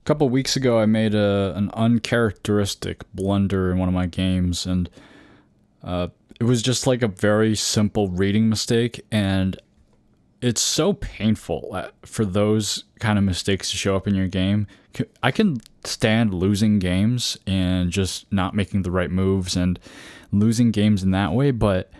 couple weeks ago, I made an uncharacteristic blunder in one of my games, and it was just like a very simple reading mistake, and it's so painful for those kind of mistakes to show up in your game. I can stand losing games and just not making the right moves and losing games in that way, but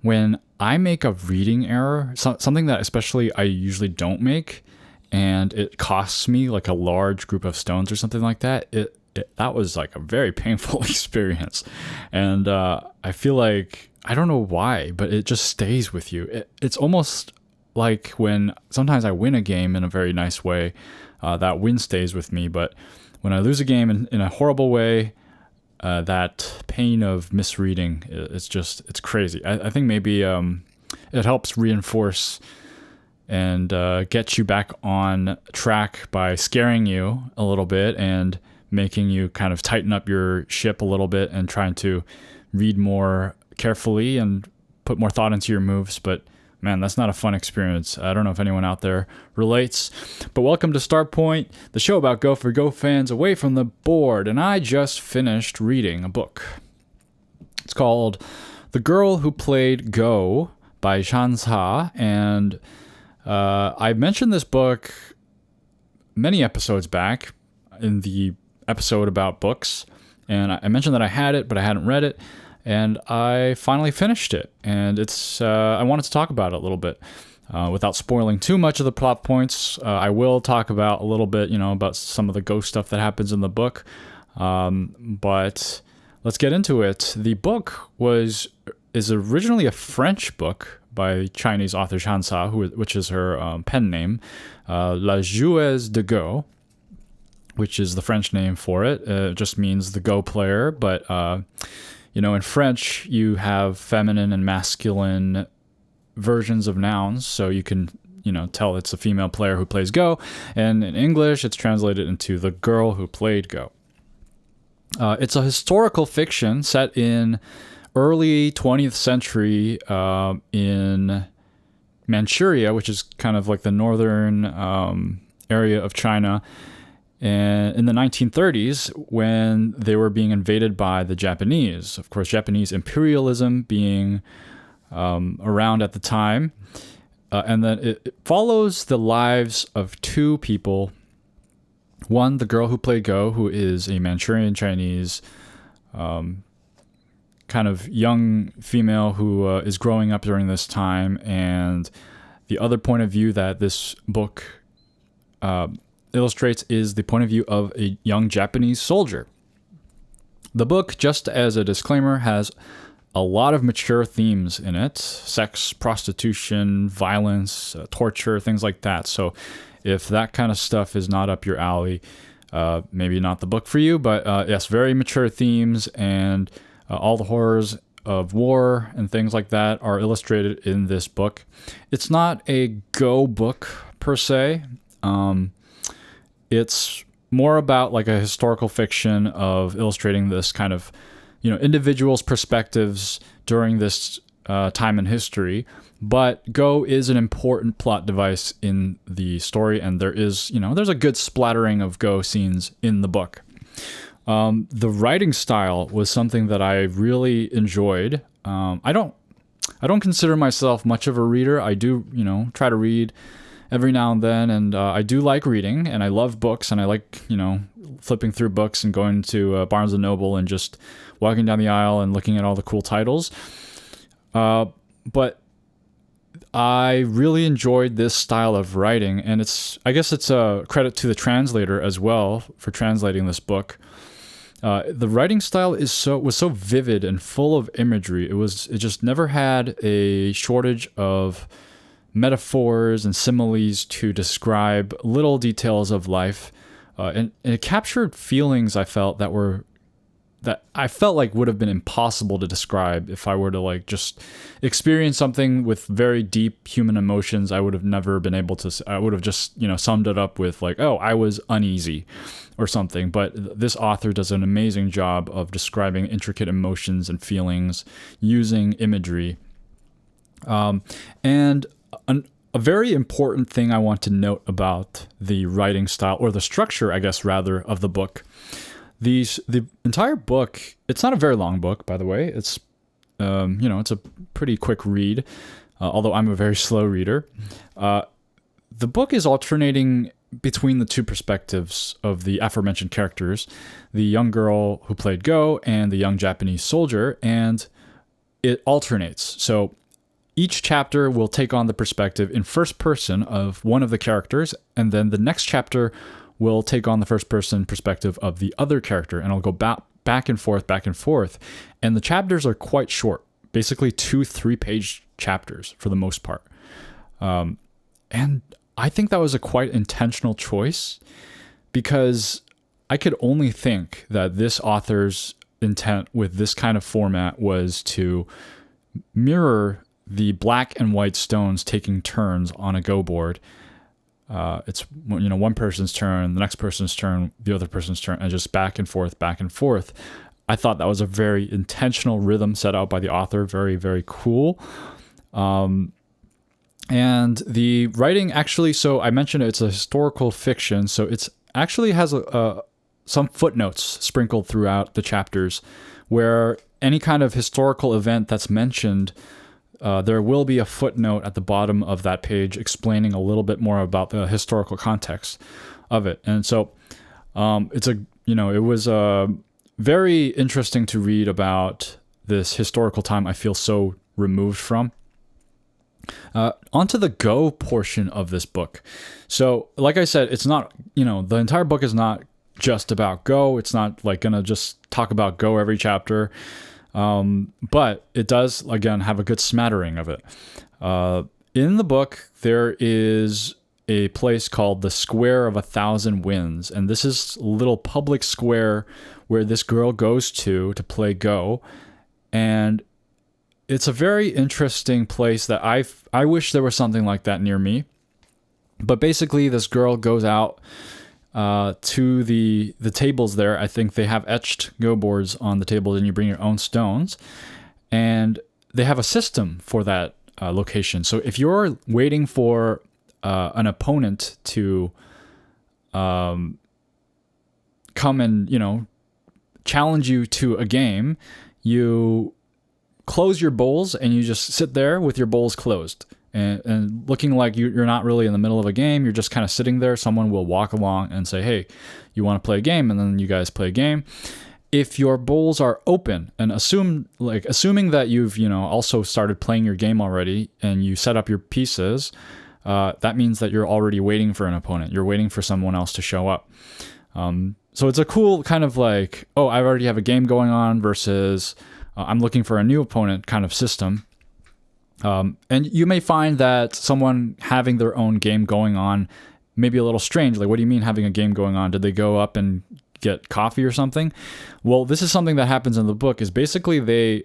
when I make a reading error, something that especially I usually don't make, and it costs me like a large group of stones or something like that, that was like a very painful experience. And I feel like, I don't know why, but it just stays with you. It's almost like when sometimes I win a game in a very nice way, that win stays with me. But when I lose a game in a horrible way, that pain of misreading, it's crazy. I think maybe it helps reinforce and get you back on track by scaring you a little bit and making you kind of tighten up your ship a little bit and trying to read more carefully and put more thought into your moves. But man, that's not a fun experience. I don't know if anyone out there relates. But welcome to Start Point, the show about Go for Go fans away from the board. And I just finished reading a book. It's called The Girl Who Played Go by Shan Sa. And I mentioned this book many episodes back in the episode about books. And I mentioned that I had it, but I hadn't read it. And I finally finished it, and I wanted to talk about it a little bit. Without spoiling too much of the plot points, I will talk about a little bit, about some of the ghost stuff that happens in the book. But let's get into it. The book is originally a French book by Chinese author Shan Sa, which is her pen name, La Joueuse de Go, which is the French name for it. It just means the Go player, but in French, you have feminine and masculine versions of nouns, so you can, tell it's a female player who plays Go, and in English, it's translated into the girl who played Go. It's a historical fiction set in early 20th century in Manchuria, which is kind of like the northern area of China, and in the 1930s, when they were being invaded by the Japanese. Of course, Japanese imperialism being around at the time. And then it follows the lives of two people. One, the girl who played Go, who is a Manchurian Chinese kind of young female who is growing up during this time. And the other point of view that this book illustrates is the point of view of a young Japanese soldier. The book, just as a disclaimer, has a lot of mature themes in it: sex, prostitution, violence, torture, things like that. So if that kind of stuff is not up your alley, maybe not the book for you. But yes, very mature themes, and all the horrors of war and things like that are illustrated in this book. It's not a Go book per se. It's more about like a historical fiction of illustrating this kind of, individuals' perspectives during this time in history. But Go is an important plot device in the story, and there's a good splattering of Go scenes in the book. The writing style was something that I really enjoyed. I don't consider myself much of a reader. I do, try to read every now and then, and I do like reading, and I love books, and I like, flipping through books and going to Barnes & Noble and just walking down the aisle and looking at all the cool titles. But I really enjoyed this style of writing, and I guess it's a credit to the translator as well for translating this book. The writing style was so vivid and full of imagery. It just never had a shortage of metaphors and similes to describe little details of life, and it captured feelings I felt that I felt like would have been impossible to describe if I were to like just experience something with very deep human emotions. I would have never been able to. I would have just summed it up with like, oh, I was uneasy or something. But this author does an amazing job of describing intricate emotions and feelings using imagery. And a very important thing I want to note about the writing style, or the structure, I guess, rather, of the book. The entire book, it's not a very long book, by the way. It's, it's a pretty quick read, although I'm a very slow reader. The book is alternating between the two perspectives of the aforementioned characters, the young girl who played Go and the young Japanese soldier, and it alternates. So each chapter will take on the perspective in first person of one of the characters, and then the next chapter will take on the first person perspective of the other character, and it'll go back and forth. And the chapters are quite short, basically 2-3 page chapters for the most part. And I think that was a quite intentional choice, because I could only think that this author's intent with this kind of format was to mirror the black and white stones taking turns on a Go board. It's, one person's turn, the next person's turn, the other person's turn, and just back and forth. I thought that was a very intentional rhythm set out by the author. Very, very cool. And the writing actually, so I mentioned it's a historical fiction, so it's actually has some footnotes sprinkled throughout the chapters, where any kind of historical event that's mentioned, there will be a footnote at the bottom of that page explaining a little bit more about the historical context of it. And so it was very interesting to read about this historical time I feel so removed from. Onto the Go portion of this book. So, like I said, it's not, the entire book is not just about Go. It's not like going to just talk about Go every chapter. But it does, again, have a good smattering of it. In the book, there is a place called the Square of 1,000 Winds. And this is a little public square where this girl goes to play Go. And it's a very interesting place that I wish there was something like that near me. But basically, this girl goes out to the tables there. I think they have etched Go boards on the tables, and you bring your own stones. And they have a system for that location. So if you're waiting for an opponent to come and, challenge you to a game, you close your bowls and you just sit there with your bowls closed. And looking like you're not really in the middle of a game, you're just kind of sitting there. Someone will walk along and say, hey, you want to play a game? And then you guys play a game. If your bowls are open, and assuming that you've also started playing your game already and you set up your pieces, that means that you're already waiting for an opponent. You're waiting for someone else to show up. So it's a cool kind of like, oh, I already have a game going on versus I'm looking for a new opponent kind of system. And you may find that someone having their own game going on may be a little strange. Like, what do you mean having a game going on? Did they go up and get coffee or something? Well, this is something that happens in the book. Is basically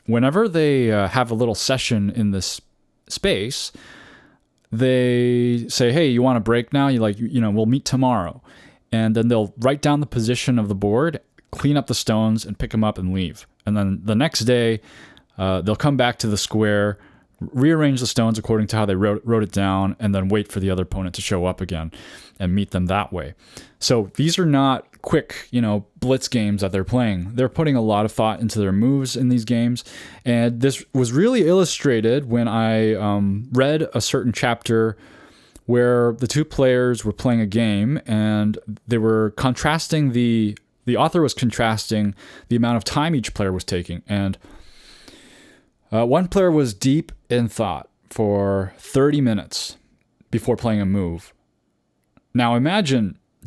whenever they have a little session in this space, they say, hey, you want a break now? We'll meet tomorrow. And then they'll write down the position of the board, clean up the stones, and pick them up and leave. And then the next day, they'll come back to the square, rearrange the stones according to how they wrote it down, and then wait for the other opponent to show up again and meet them that way. So these are not quick, blitz games that they're playing. They're putting a lot of thought into their moves in these games. And this was really illustrated when I read a certain chapter where the two players were playing a game, and they were contrasting the author was contrasting the amount of time each player was taking. And one player was deep in thought for 30 minutes before playing a move. Now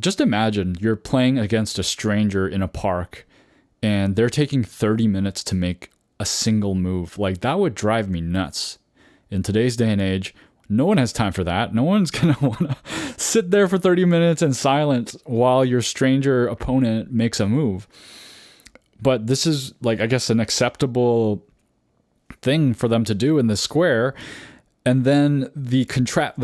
just imagine you're playing against a stranger in a park and they're taking 30 minutes to make a single move. Like, that would drive me nuts. In today's day and age, no one has time for that. No one's going to want to sit there for 30 minutes in silence while your stranger opponent makes a move. But this is, like, I guess, an acceptable thing for them to do in this square. And then the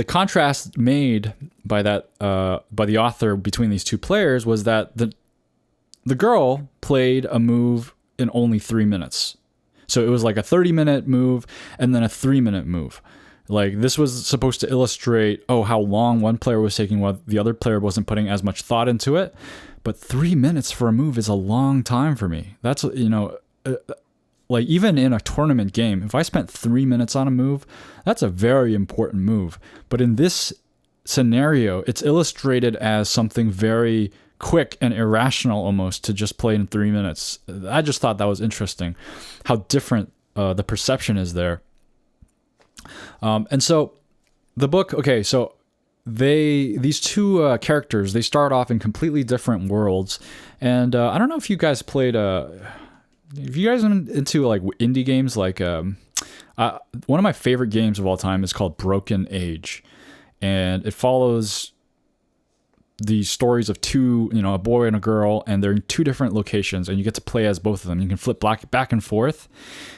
contrast made by the author between these two players was that the girl played a move in only 3 minutes. So it was like a 30-minute move and then a 3-minute move. Like, this was supposed to illustrate, how long one player was taking while the other player wasn't putting as much thought into it. But 3 minutes for a move is a long time for me. That's, like, even in a tournament game, if I spent 3 minutes on a move, that's a very important move. But in this scenario, it's illustrated as something very quick and irrational almost to just play in 3 minutes. I just thought that was interesting, how different the perception is there. And so the book, okay, so these two characters, they start off in completely different worlds. And I don't know if you guys played, if you guys are into like indie games, like one of my favorite games of all time is called Broken Age. And it follows the stories of two, a boy and a girl, and they're in two different locations, and you get to play as both of them. You can flip back and forth,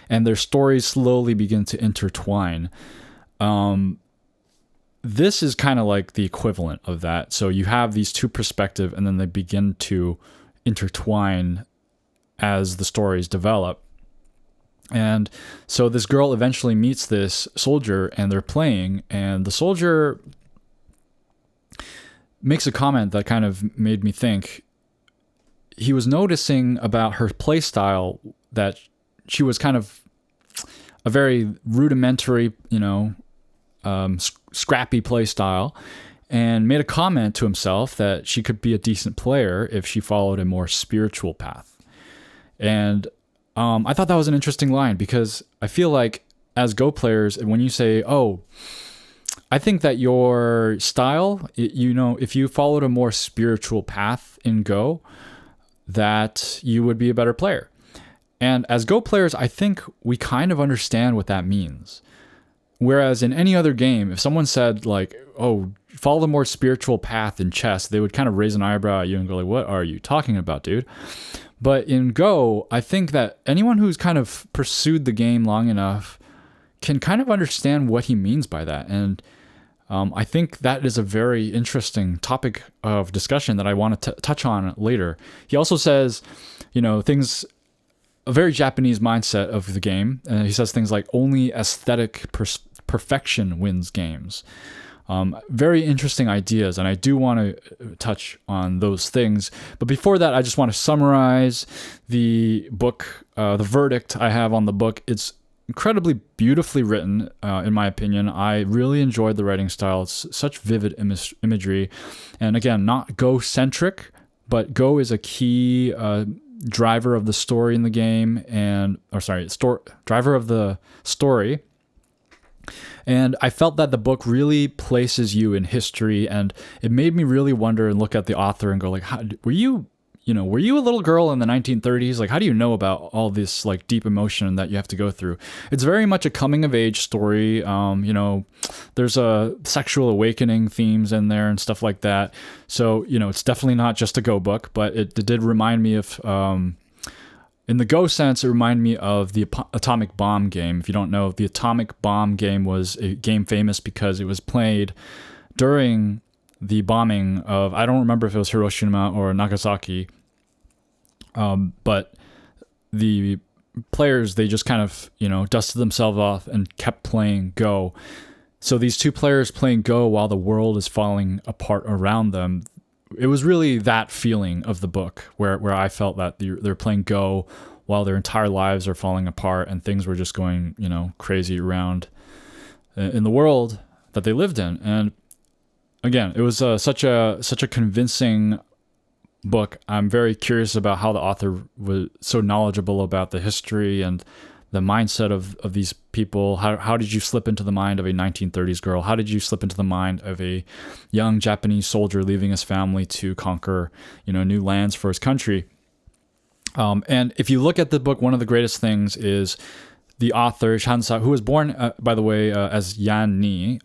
and their stories slowly begin to intertwine. This is kind of like the equivalent of that. So you have these two perspectives, and then they begin to intertwine as the stories develop. And so this girl eventually meets this soldier, and they're playing, and the soldier makes a comment that kind of made me think. He was noticing about her play style that she was kind of a very rudimentary, scrappy play style, and made a comment to himself that she could be a decent player if she followed a more spiritual path. And I thought that was an interesting line, because I feel like as Go players, when you say, I think that your style, if you followed a more spiritual path in Go, that you would be a better player. And as Go players, I think we kind of understand what that means. Whereas in any other game, if someone said like, follow the more spiritual path in chess, they would kind of raise an eyebrow at you and go like, what are you talking about, dude? But in Go, I think that anyone who's kind of pursued the game long enough can kind of understand what he means by that. And I think that is a very interesting topic of discussion that I want to touch on later. He also says, things, a very Japanese mindset of the game. He says things like, only aesthetic perfection wins games. Very interesting ideas, and I do want to touch on those things. But before that, I just want to summarize the book, the verdict I have on the book. It's incredibly beautifully written, in my opinion. I really enjoyed the writing style. It's such vivid imagery. And again, not Go-centric, but Go is a key driver of the story in the game, driver of the story. And I felt that the book really places you in history, and it made me really wonder and look at the author and go like, were you a little girl in the 1930s? Like, how do you know about all this like deep emotion that you have to go through? It's very much a coming of age story. There's a sexual awakening themes in there and stuff like that. So, it's definitely not just a Go book, but it did remind me of, in the Go sense, it reminded me of the Atomic Bomb game. If you don't know, the Atomic Bomb game was a game famous because it was played during the bombing of, I don't remember if it was Hiroshima or Nagasaki, but the players, they just kind of, dusted themselves off and kept playing Go. So these two players playing Go while the world is falling apart around them, it was really that feeling of the book where I felt that they're playing Go while their entire lives are falling apart and things were just going, crazy around in the world that they lived in. And again, it was such a convincing book. I'm very curious about how the author was so knowledgeable about the history and the mindset of these people. How did you slip into the mind of a 1930s girl? How did you slip into the mind of a young Japanese soldier leaving his family to conquer, new lands for his country? And if you look at the book, one of the greatest things is the author, Shan Sa, who was born, by the way, as Yan Ni,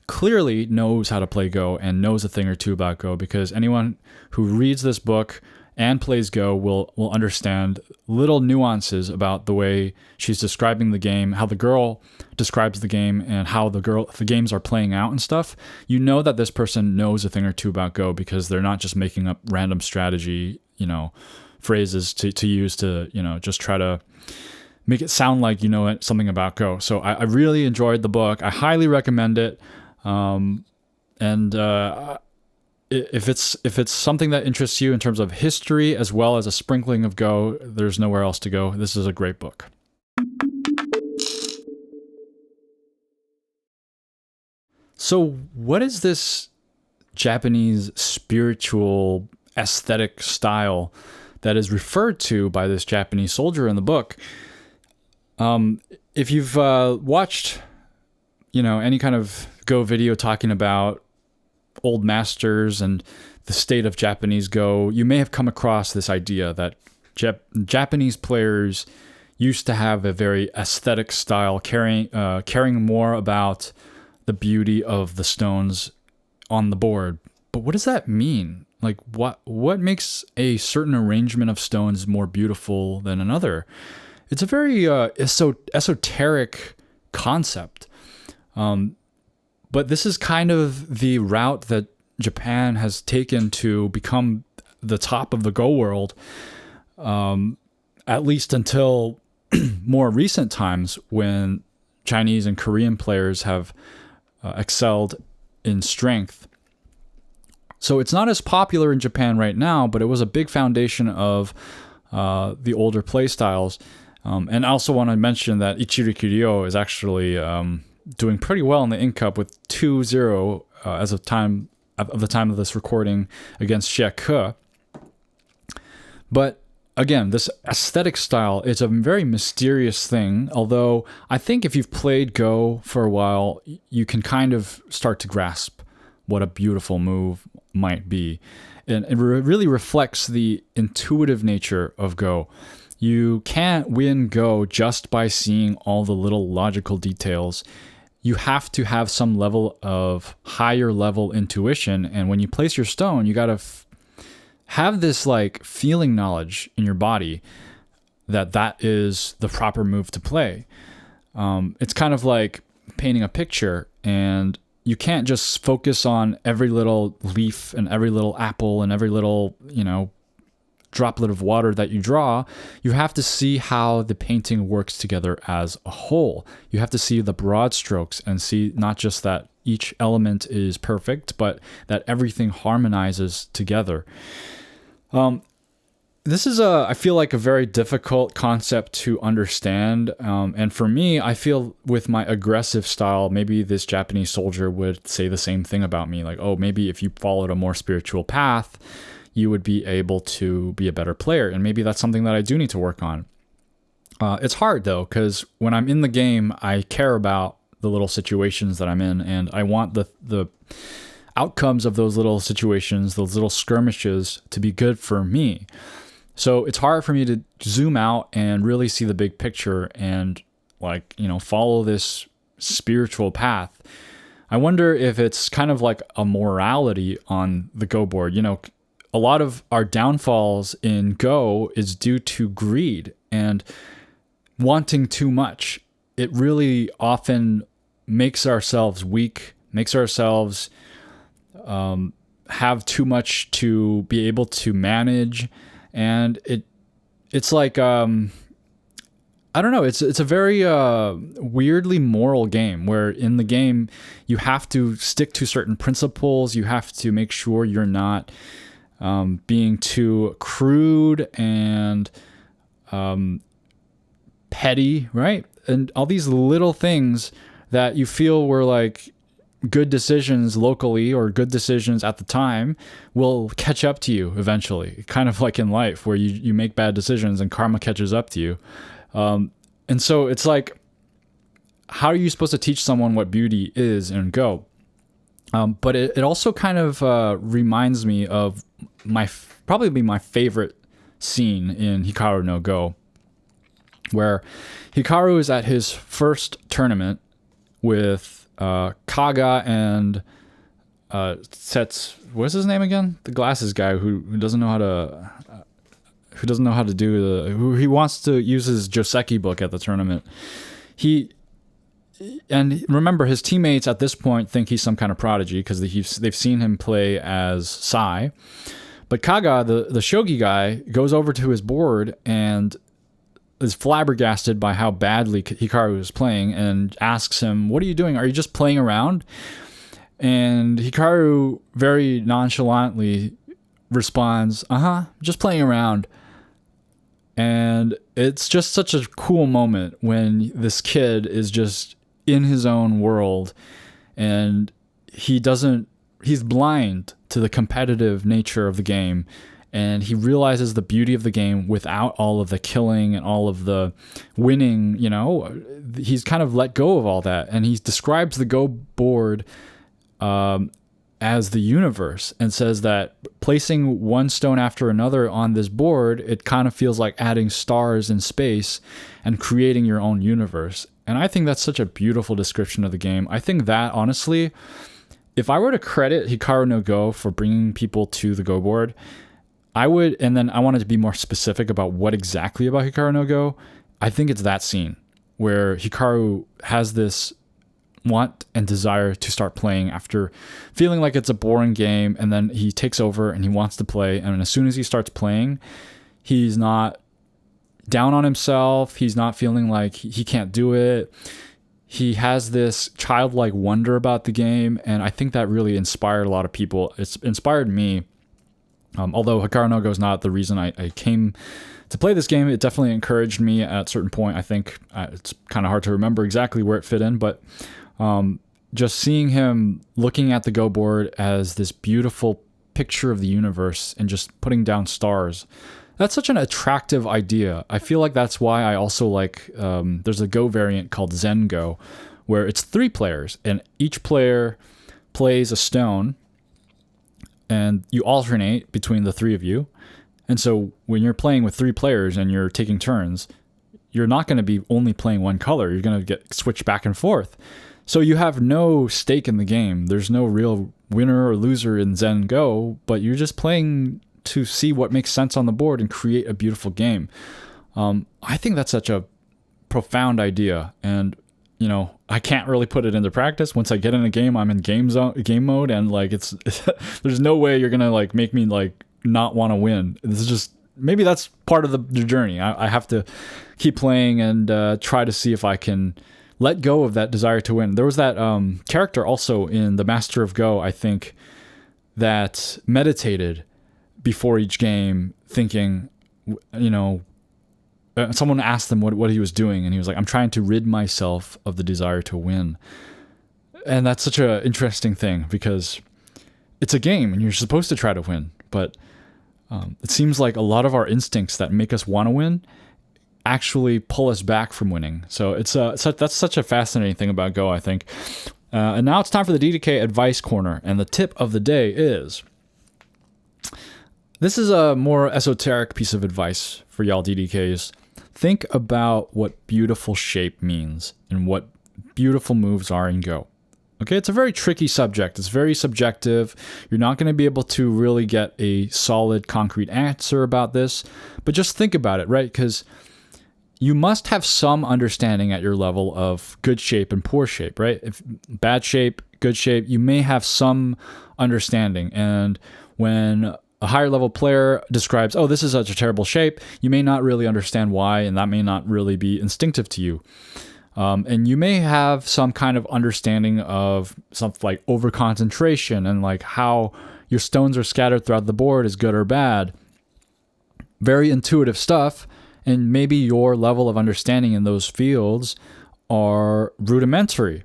clearly knows how to play Go and knows a thing or two about Go, because anyone who reads this book and plays Go will understand little nuances about the way she's describing the game, how the girl describes the game, and how the games are playing out and stuff. You know that this person knows a thing or two about Go because they're not just making up random strategy, phrases to use to, just try to make it sound like you know something about Go. So I really enjoyed the book. I highly recommend it. If it's something that interests you in terms of history as well as a sprinkling of Go, there's nowhere else to go. This is a great book. So what is this Japanese spiritual aesthetic style that is referred to by this Japanese soldier in the book? If you've watched, any kind of Go video talking about old masters and the state of Japanese Go, you may have come across this idea that Japanese players used to have a very aesthetic style, caring more about the beauty of the stones on the board. But what does that mean? Like, what makes a certain arrangement of stones more beautiful than another? It's a very esoteric concept. But this is kind of the route that Japan has taken to become the top of the Go world, at least until more recent times when Chinese and Korean players have excelled in strength. So it's not as popular in Japan right now, but it was a big foundation of the older play styles. And I also want to mention that Ichiriki Ryo is actually doing pretty well in the In Cup with 2-0 as of the time of this recording against Xie. But again, this aesthetic style is a very mysterious thing, although I think if you've played Go for a while, you can kind of start to grasp what a beautiful move might be. And it really reflects the intuitive nature of Go. You can't win Go just by seeing all the little logical details. You have to have some level of higher level intuition. And when you place your stone, you got to have this like feeling knowledge in your body that is the proper move to play. It's kind of like painting a picture, and you can't just focus on every little leaf and every little apple and every little, droplet of water that you draw. You have to see how the painting works together as a whole. You have to see the broad strokes and see not just that each element is perfect, but that everything harmonizes together. This is I feel like a very difficult concept to understand. And for me, I feel with my aggressive style, maybe this Japanese soldier would say the same thing about me. Like, oh, maybe if you followed a more spiritual path, you would be able to be a better player. And maybe that's something that I do need to work on. It's hard though, because when I'm in the game, I care about the little situations that I'm in, and I want the outcomes of those little situations, those little skirmishes, to be good for me. So it's hard for me to zoom out and really see the big picture and follow this spiritual path. I wonder if it's kind of like a morality on the Go board. A lot of our downfalls in Go is due to greed and wanting too much. It really often makes ourselves weak, makes ourselves have too much to be able to manage. And it's like, I don't know, it's a very weirdly moral game, where in the game you have to stick to certain principles. You have to make sure you're not being too crude and petty, right? And all these little things that you feel were like good decisions locally or good decisions at the time will catch up to you eventually. Kind of like in life, where you make bad decisions and karma catches up to you. And so it's like, how are you supposed to teach someone what beauty is in Go? But it also kind of reminds me of probably my favorite scene in Hikaru no Go, where Hikaru is at his first tournament with Kaga and what's his name again? The glasses guy who doesn't know how to who he wants to use his Joseki book at the tournament. And remember, his teammates at this point think he's some kind of prodigy because they've seen him play as Sai. But Kaga, the shogi guy, goes over to his board and is flabbergasted by how badly Hikaru is playing and asks him, "What are you doing? Are you just playing around?" And Hikaru very nonchalantly responds, just playing around. And it's just such a cool moment when this kid is just in his own world, and he's blind to the competitive nature of the game, and he realizes the beauty of the game without all of the killing and all of the winning. He's kind of let go of all that, and he describes the Go board as the universe, and says that placing one stone after another on this board, it kind of feels like adding stars in space and creating your own universe. And I think that's such a beautiful description of the game. I think that, honestly, if I were to credit Hikaru no Go for bringing people to the Go board, I would, and then I wanted to be more specific about what exactly about Hikaru no Go. I think it's that scene where Hikaru has this want and desire to start playing after feeling like it's a boring game, and then he takes over and he wants to play, and as soon as he starts playing, he's not down on himself, he's not feeling like he can't do it. He has this childlike wonder about the game, and I think that really inspired a lot of people. It's inspired me. Although Hikaru no Go is not the reason I came to play this game, it definitely encouraged me at a certain point. I think it's kind of hard to remember exactly where it fit in, but just seeing him looking at the Go board as this beautiful picture of the universe and just putting down stars, that's such an attractive idea. I feel like that's why I also like, there's a Go variant called Zen Go, where it's 3 players, and each player plays a stone, and you alternate between the 3 of you. And so when you're playing with 3 players and you're taking turns, you're not going to be only playing one color. You're going to get switched back and forth. So you have no stake in the game. There's no real winner or loser in Zen Go, but you're just playing to see what makes sense on the board and create a beautiful game. I think that's such a profound idea, and I can't really put it into practice. Once I get in a game, I'm in game mode, and like it's there's no way you're gonna like make me like not want to win. This is just, maybe that's part of the journey. I have to keep playing and try to see if I can let go of that desire to win. There was that character also in The Master of Go, I think, that meditated before each game, thinking, someone asked him what he was doing, and he was like, "I'm trying to rid myself of the desire to win." And that's such an interesting thing, because it's a game and you're supposed to try to win, but it seems like a lot of our instincts that make us want to win actually pull us back from winning. So that's such a fascinating thing about Go, I think. And now it's time for the DDK Advice Corner, and the tip of the day is, this is a more esoteric piece of advice for y'all DDKs. Think about what beautiful shape means and what beautiful moves are in Go. Okay, it's a very tricky subject. It's very subjective. You're not going to be able to really get a solid, concrete answer about this, but just think about it, right? Because you must have some understanding at your level of good shape and poor shape, right? If bad shape, good shape, you may have some understanding. And when a higher level player describes, "Oh, this is such a terrible shape," you may not really understand why, and that may not really be instinctive to you. And you may have some kind of understanding of something like over-concentration and like how your stones are scattered throughout the board is good or bad. Very intuitive stuff, and maybe your level of understanding in those fields are rudimentary.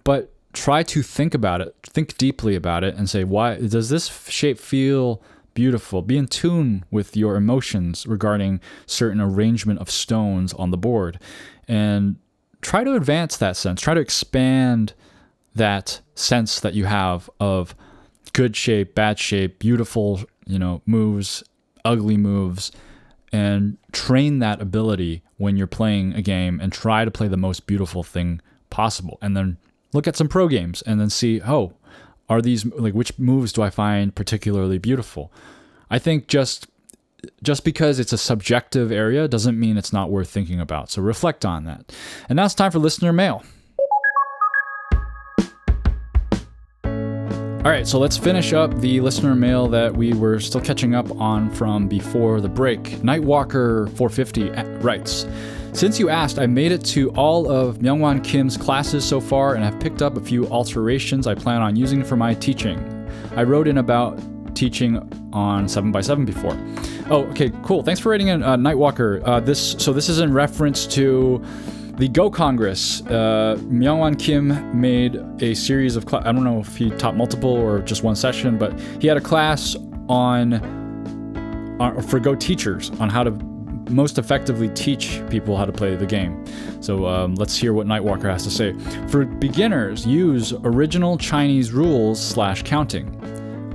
But try to think about it, think deeply about it, and say, why does this shape feel beautiful? Be in tune with your emotions regarding certain arrangement of stones on the board, and try to advance that sense. Try to expand that sense that you have of good shape, bad shape, beautiful, moves, ugly moves, and train that ability when you're playing a game, and try to play the most beautiful thing possible. And then look at some pro games and then see, are these, like, which moves do I find particularly beautiful? I think just because it's a subjective area doesn't mean it's not worth thinking about. So reflect on that. And now it's time for listener mail. All right, so let's finish up the listener mail that we were still catching up on from before the break. Nightwalker 450 writes, since you asked, I made it to all of Myungwan Kim's classes so far and have picked up a few alterations I plan on using for my teaching. I wrote in about teaching on 7x7 before. Oh, okay, cool. Thanks for writing in, Nightwalker. This is in reference to the Go Congress. Myungwan Kim made a series of I don't know if he taught multiple or just one session, but he had a class on for Go teachers on how to most effectively teach people how to play the game. So let's hear what Nightwalker has to say. For beginners, use original Chinese rules / counting.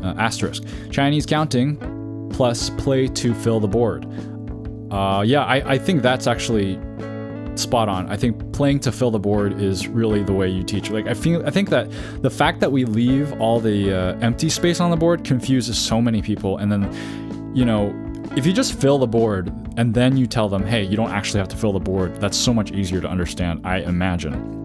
Asterisk. Chinese counting plus play to fill the board. I think that's actually spot on. I think playing to fill the board is really the way you teach. Like I think that the fact that we leave all the empty space on the board confuses so many people. And then, you know, if you just fill the board and then you tell them, hey, you don't actually have to fill the board, that's so much easier to understand, I imagine.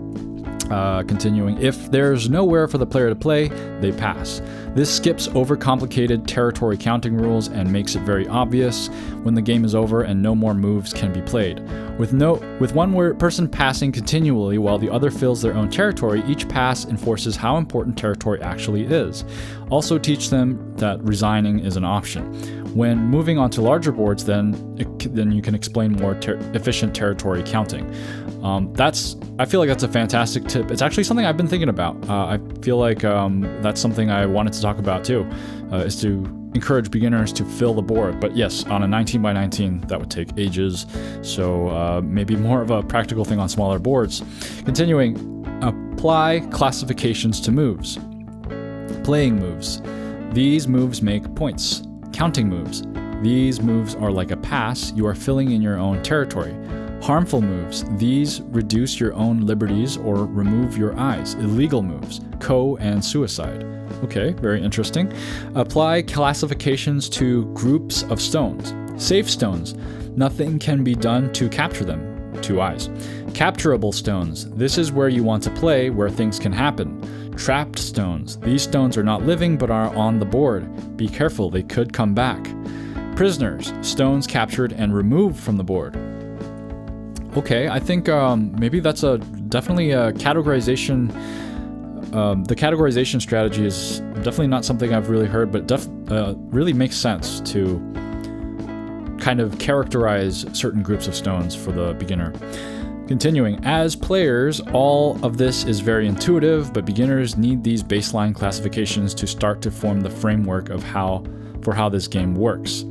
Continuing, if there's nowhere for the player to play, they pass. This skips overcomplicated territory counting rules and makes it very obvious when the game is over and no more moves can be played. With one person passing continually while the other fills their own territory, each pass enforces how important territory actually is. Also teach them that resigning is an option. When moving on to larger boards, then you can explain more efficient territory counting. I feel like that's a fantastic tip. It's actually something I've been thinking about. I feel like that's something I wanted to talk about too, is to encourage beginners to fill the board. But yes, on a 19x19, that would take ages. So maybe more of a practical thing on smaller boards. Continuing, apply classifications to moves. Playing moves. These moves make points. Counting moves. These moves are like a pass. You are filling in your own territory. Harmful moves. These reduce your own liberties or remove your eyes. Illegal moves. And suicide. Okay, very interesting. Apply classifications to groups of stones. Safe stones. Nothing can be done to capture them. 2 eyes. Capturable stones. This is where you want to play, where things can happen. Trapped stones. These stones are not living but are on the board. Be careful, they could come back. Prisoners. Stones captured and removed from the board. Okay, I think maybe that's definitely a categorization. The categorization strategy is definitely not something I've really heard, but really makes sense to kind of characterize certain groups of stones for the beginner. Continuing, as players, all of this is very intuitive, but beginners need these baseline classifications to start to form the framework of how this game works.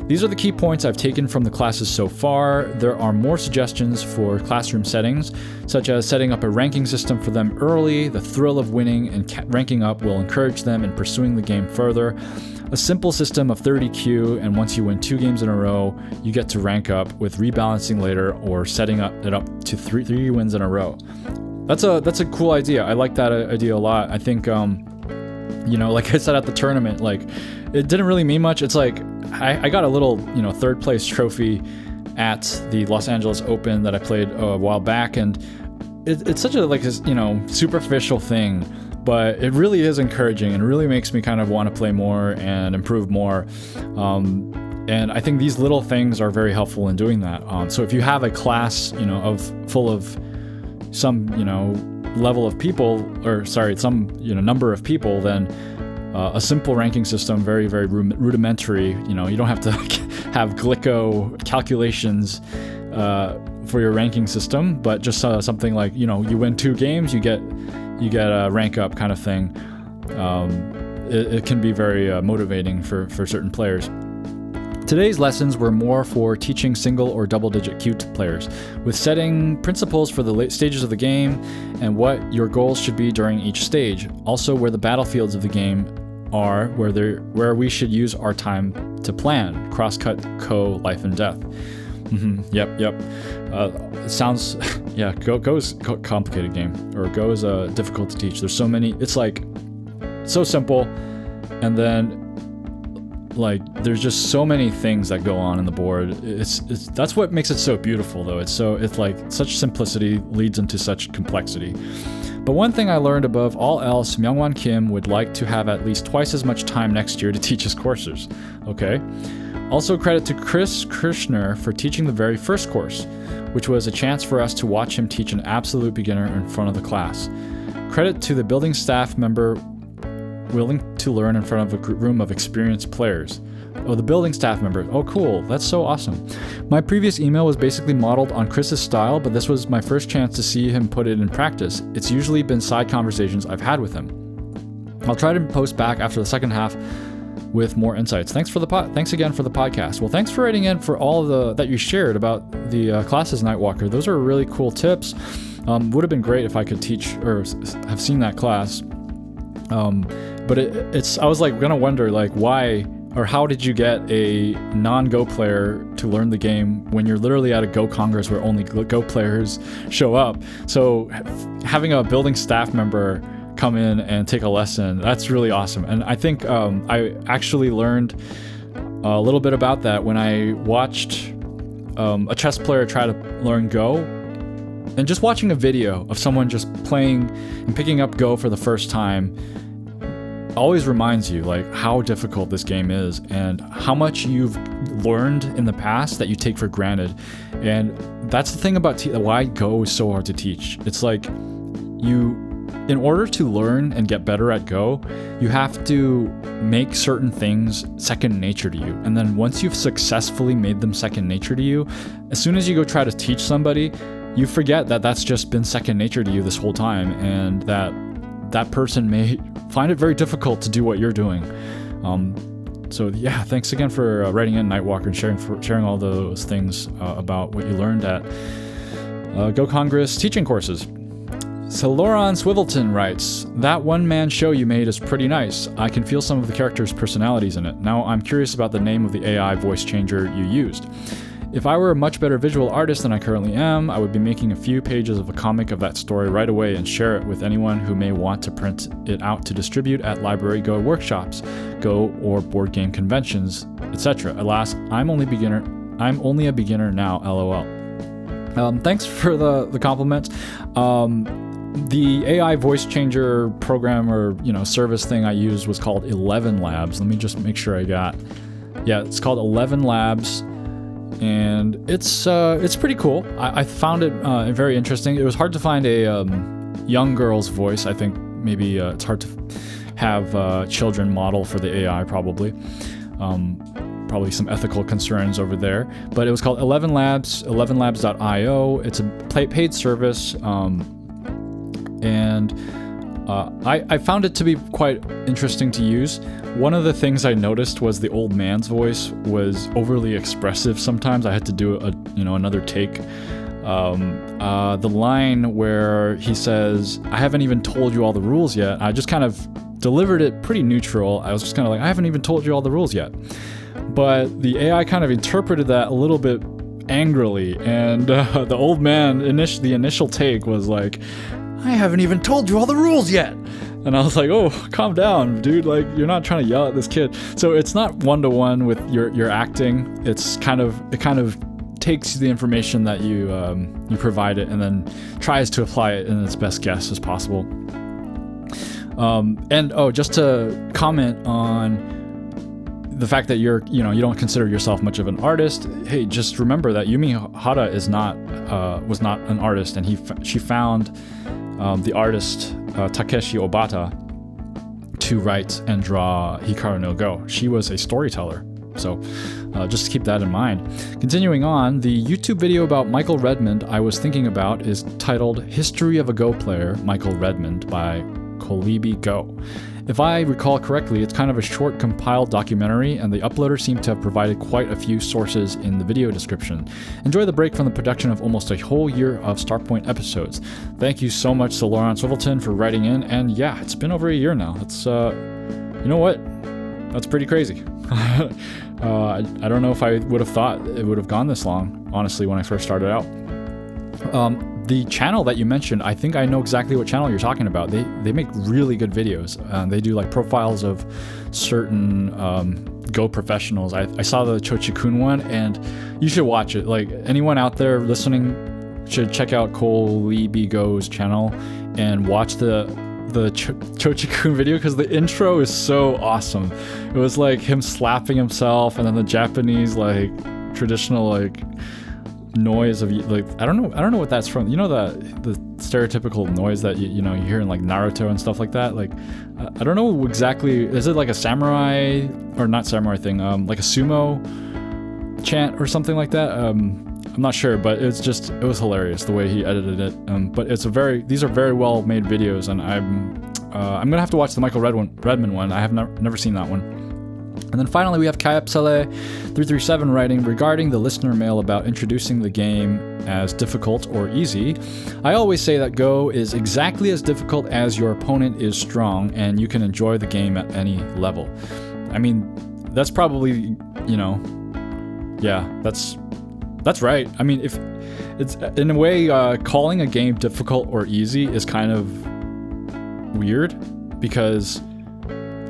These are the key points I've taken from the classes so far. There are more suggestions for classroom settings, such as setting up a ranking system for them early. The thrill of winning and ranking up will encourage them in pursuing the game further. A simple system of 30Q, and once you win 2 games in a row, you get to rank up with rebalancing later or setting it up to three wins in a row. That's a cool idea. I like that idea a lot. I think, like I said at the tournament, like it didn't really mean much. It's like I got a little, 3rd place trophy at the Los Angeles Open that I played a while back, and it's such a superficial thing, but it really is encouraging and really makes me kind of want to play more and improve more. And I think these little things are very helpful in doing that. So if you have a class, full of some, level of people, some, number of people, then a simple ranking system, very, very rudimentary. You don't have to have Glico calculations for your ranking system, but just something like, you win 2 games, you get a rank up kind of thing. It can be very motivating for certain players. Today's lessons were more for teaching single or double-digit Q players, with setting principles for the late stages of the game and what your goals should be during each stage. Also, where the battlefields of the game are, where we should use our time to plan. Crosscut, life and death. Yep. It sounds, Go is a complicated game, or Go is difficult to teach. There's so many. It's like so simple, and then there's just so many things that go on in the board. It's that's what makes it so beautiful, though. It's like such simplicity leads into such complexity. But one thing I learned above all else, Myungwon Kim would like to have at least twice as much time next year to teach his courses. Okay. Also credit to Chris Kirshner for teaching the very first course, which was a chance for us to watch him teach an absolute beginner in front of the class. Credit to the building staff member willing to learn in front of a room of experienced players. Oh, the building staff member. Oh, cool. That's so awesome. My previous email was basically modeled on Chris's style, but this was my first chance to see him put it in practice. It's usually been side conversations I've had with him. I'll try to post back after the second half with more insights. Thanks again for the podcast. Well, thanks for writing in for all that you shared about the classes Nightwalker. Those are really cool tips. Would have been great if I could teach or have seen that class. But I was like gonna wonder like why or how did you get a non-Go player to learn the game when you're literally at a Go Congress where only Go players show up? So having a building staff member come in and take a lesson, that's really awesome. And I think I actually learned a little bit about that when I watched a chess player try to learn Go, and just watching a video of someone just playing and picking up Go for the first time always reminds you like how difficult this game is and how much you've learned in the past that you take for granted. And that's the thing about why Go is so hard to teach. It's like in order to learn and get better at Go, you have to make certain things second nature to you. And then once you've successfully made them second nature to you, as soon as you go try to teach somebody, you forget that that's just been second nature to you this whole time, and that person may find it very difficult to do what you're doing. So yeah, thanks again for writing in, Nightwalker, and sharing all those things about what you learned at Go Congress teaching courses. So Lauren Swivelton writes, that one-man show you made is pretty nice. I can feel some of the characters' personalities in it. Now I'm curious about the name of the AI voice changer you used. If I were a much better visual artist than I currently am, I would be making a few pages of a comic of that story right away and share it with anyone who may want to print it out to distribute at library Go workshops, Go or board game conventions, etc. Alas, I'm only a beginner now, lol. Thanks for the compliments. The AI voice changer program or service thing I used was called 11 Labs. Let me just make sure it's called 11 Labs. And it's pretty cool. I found it very interesting. It was hard to find a young girl's voice. I think maybe it's hard to have children model for the AI probably. Probably some ethical concerns over there. But it was called 11 Labs, 11labs.io. It's a paid service. And I found it to be quite interesting to use. One of the things I noticed was the old man's voice was overly expressive sometimes. I had to do another take. The line where he says, I haven't even told you all the rules yet, I just kind of delivered it pretty neutral. I was just kind of like, I haven't even told you all the rules yet. But the AI kind of interpreted that a little bit angrily, and the old man, the initial take was like, I haven't even told you all the rules yet. And I was like, oh, calm down, dude. Like, you're not trying to yell at this kid. So it's not one-to-one with your acting. It kind of takes the information that you provide it and then tries to apply it in its best guess as possible. Just to comment on the fact that you don't consider yourself much of an artist. Hey, just remember that Yumi Hara was not an artist, and she found the artist Takeshi Obata to write and draw Hikaru no Go. She was a storyteller, so just keep that in mind. Continuing on, the YouTube video about Michael Redmond I was thinking about is titled History of a Go Player, Michael Redmond by Kolibi Go. If I recall correctly, it's kind of a short compiled documentary, and the uploader seemed to have provided quite a few sources in the video description. Enjoy the break from the production of almost a whole year of Starpoint episodes. Thank you so much to Lauren Swivelton for writing in, and yeah, it's been over a year now. It's, you know what? That's pretty crazy. I don't know if I would have thought it would have gone this long, honestly, when I first started out. The channel that you mentioned, I think I know exactly what channel you're talking about. They make really good videos. They do like profiles of certain Go professionals. I saw the Chochikun one, and you should watch it. Like, anyone out there listening should check out Kolibi Go's channel. and watch the Chochikun video, because the intro is so awesome. It was like him slapping himself, and then the Japanese like traditional like noise of like I don't know what that's from. You know, the stereotypical noise that you hear in like Naruto and stuff like that. Like I don't know exactly. Is it like a samurai or not samurai thing? Like a sumo chant or something like that. I'm not sure, but it was hilarious the way he edited it. But these are very well made videos, and I'm gonna have to watch the Michael Redman one. I have never seen that one. And then finally we have Kayapsele337 writing, regarding the listener mail about introducing the game as difficult or easy. I always say that Go is exactly as difficult as your opponent is strong, and you can enjoy the game at any level. I mean, that's probably, yeah, that's right. I mean, if it's in a way, calling a game difficult or easy is kind of weird, because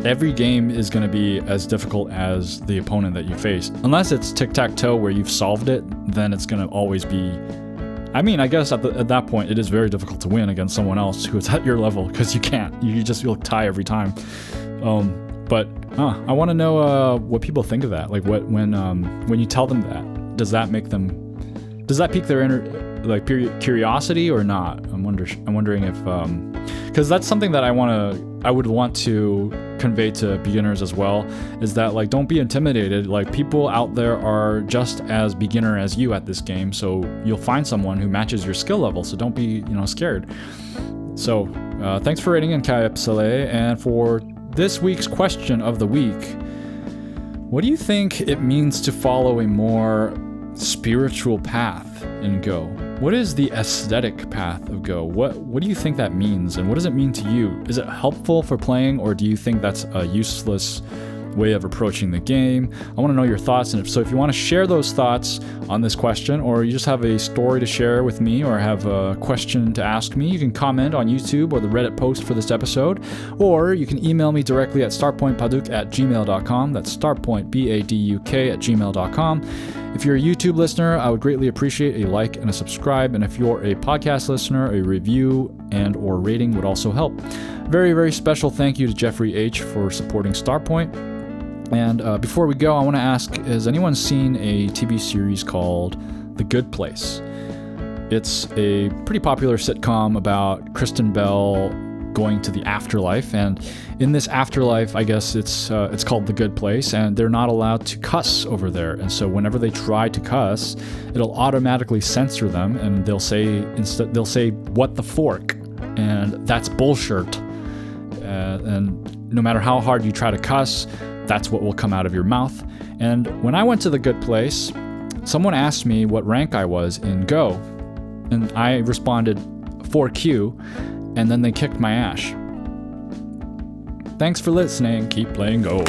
every game is going to be as difficult as the opponent that you face. Unless it's tic-tac-toe where you've solved it, then it's going to always be... I mean, I guess at that point, it is very difficult to win against someone else who is at your level, because you can't. You'll tie every time. But I want to know what people think of that. Like, when you tell them that, does that pique their curiosity or not? I'm wondering if... because that's something that I would want to convey to beginners as well, is that like, don't be intimidated. Like, people out there are just as beginner as you at this game, so you'll find someone who matches your skill level, so don't be scared. So thanks for rating in Kayapsele. And for this week's question of the week, what do you think it means to follow a more spiritual path in Go? What is the aesthetic path of Go? What do you think that means, and what does it mean to you? Is it helpful for playing, or do you think that's a useless way of approaching the game? I want to know your thoughts, and if you want to share those thoughts on this question, or you just have a story to share with me, or have a question to ask me, you can comment on YouTube or the Reddit post for this episode, or you can email me directly at starpointpaduk@gmail.com. That's starpointbaduk@gmail.com. If you're a YouTube listener, I would greatly appreciate a like and a subscribe, and if you're a podcast listener, a review and or rating would also help. Very, very special thank you to Jeffrey H. for supporting Starpoint. And before we go, I want to ask, has anyone seen a TV series called The Good Place? It's a pretty popular sitcom about Kristen Bell going to the afterlife, and in this afterlife, I guess it's called The Good Place, and they're not allowed to cuss over there. And so whenever they try to cuss, it'll automatically censor them, and they'll say "what the fork," and that's bullshit. And no matter how hard you try to cuss, that's what will come out of your mouth. And when I went to The Good Place, someone asked me what rank I was in Go, and I responded 4Q, and then they kicked my ass. Thanks for listening. Keep playing Go.